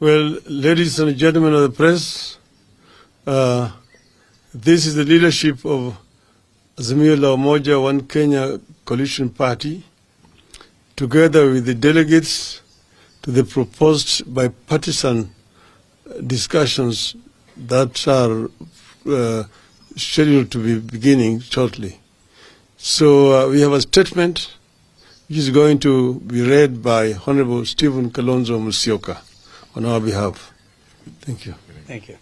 Well, ladies and gentlemen of the press, this is the leadership of Azimio la Umoja One Kenya Coalition Party, together with the delegates to the proposed bipartisan discussions that are scheduled to be beginning shortly. So we have a statement which is going to be read by Honorable Stephen Kalonzo Musyoka on our behalf. Thank you. Thank you.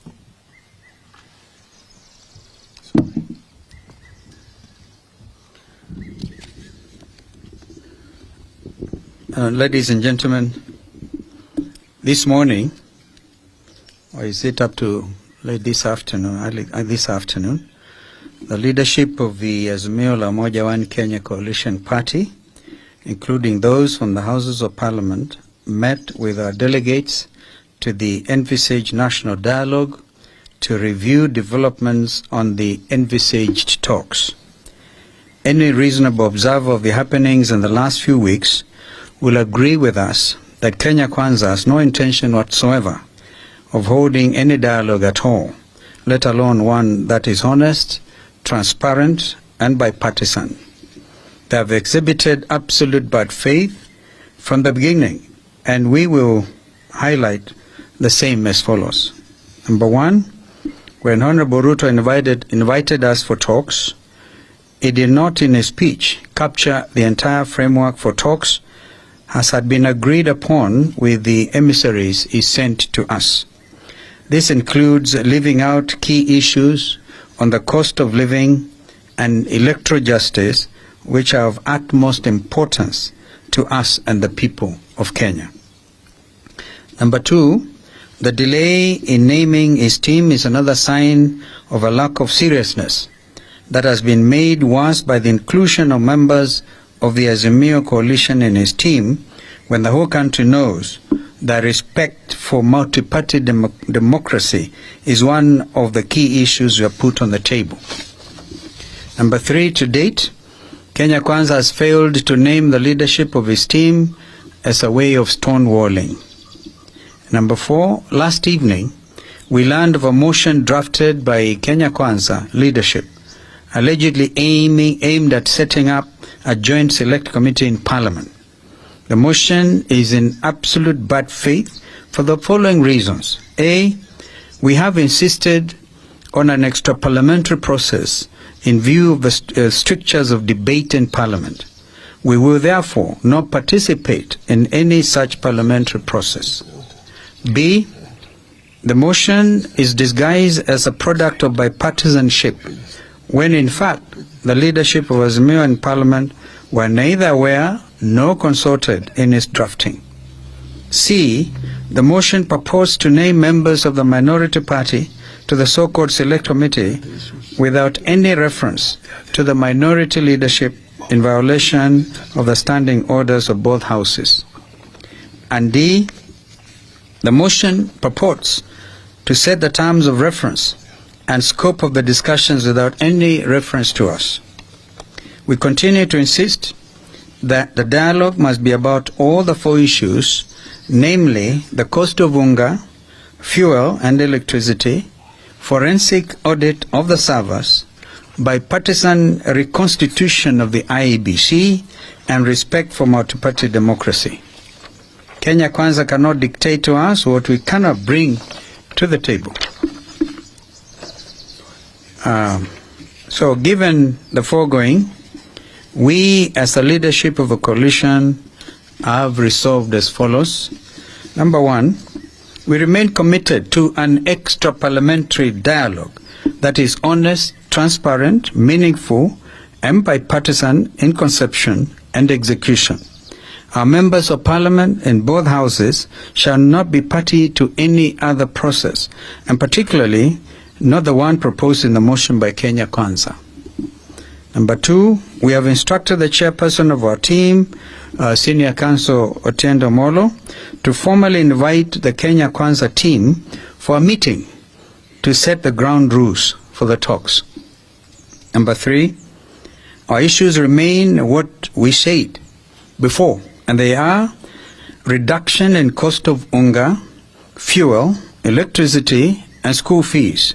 Ladies and gentlemen, this morning, or is it up to late this afternoon, the leadership of the Azimio la Umoja One Kenya Coalition Party, including those from the Houses of Parliament, met with our delegates to the envisaged national dialogue to review developments on the envisaged talks. Any reasonable observer of the happenings in the last few weeks will agree with us that Kenya Kwanza has no intention whatsoever of holding any dialogue at all, let alone one that is honest, transparent, and bipartisan. They have exhibited absolute bad faith from the beginning, and we will highlight the same as follows. Number one, when Honorable Ruto invited us for talks, he did not in his speech capture the entire framework for talks as had been agreed upon with the emissaries he sent to us. This includes leaving out key issues on the cost of living and electoral justice, which are of utmost importance to us and the people of Kenya. Number two, the delay in naming his team is another sign of a lack of seriousness that has been made worse by the inclusion of members of the Azimio coalition in his team, when the whole country knows that respect for multi-party democracy is one of the key issues we have put on the table. Number three, to date, Kenya Kwanza has failed to name the leadership of his team as a way of stonewalling. Number four, last evening, we learned of a motion drafted by Kenya Kwanza leadership, allegedly aimed at setting up a joint select committee in Parliament. The motion is in absolute bad faith for the following reasons. A, we have insisted on an extra-parliamentary process in view of the strictures of debate in Parliament. We will therefore not participate in any such parliamentary process. B, the motion is disguised as a product of bipartisanship, when in fact the leadership of Azimio in Parliament were neither aware nor consulted in its drafting. C, the motion proposed to name members of the minority party to the so-called select committee without any reference to the minority leadership, in violation of the standing orders of both houses. And D, the motion purports to set the terms of reference and scope of the discussions without any reference to us. We continue to insist that the dialogue must be about all the four issues, namely the cost of unga, fuel and electricity, forensic audit of the servers, bipartisan reconstitution of the IEBC, and respect for multi-party democracy. Kenya Kwanza cannot dictate to us what we cannot bring to the table. So given the foregoing, we as the leadership of a coalition have resolved as follows. Number one, we remain committed to an extra-parliamentary dialogue that is honest, transparent, meaningful, and bipartisan in conception and execution. Our members of Parliament in both houses shall not be party to any other process, and particularly not the one proposed in the motion by Kenya Kwanza. Number two, we have instructed the chairperson of our team, Senior Counsel Otiendo Molo, to formally invite the Kenya Kwanza team for a meeting to set the ground rules for the talks. Number three, our issues remain what we said before, and they are reduction in cost of unga, fuel, electricity, and school fees,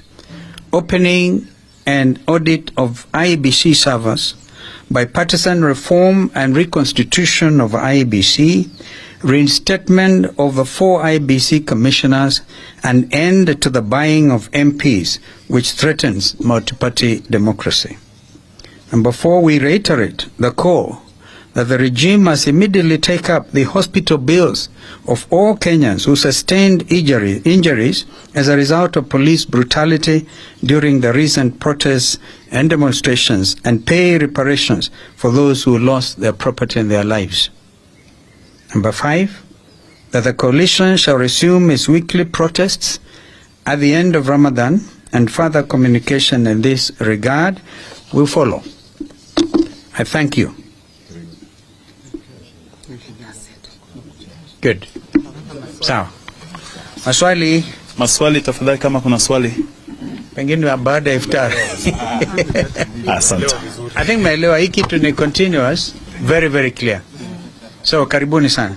opening and audit of IEBC servers, bipartisan reform and reconstitution of IEBC, reinstatement of the 4 IEBC commissioners, and end to the buying of MPs, which threatens multi-party democracy. Number 4, we reiterate the call that the regime must immediately take up the hospital bills of all Kenyans who sustained injuries as a result of police brutality during the recent protests and demonstrations, and pay reparations for those who lost their property and their lives. Number 5, that the coalition shall resume its weekly protests at the end of Ramadan, and further communication in this regard will follow. I thank you. Good. Sawa. Maswali tafadhali, kama kuna swali. Pengine baada ya iftar. Asante. I think maelewa hii kitu ni continuous, very very clear. So karibuni sana.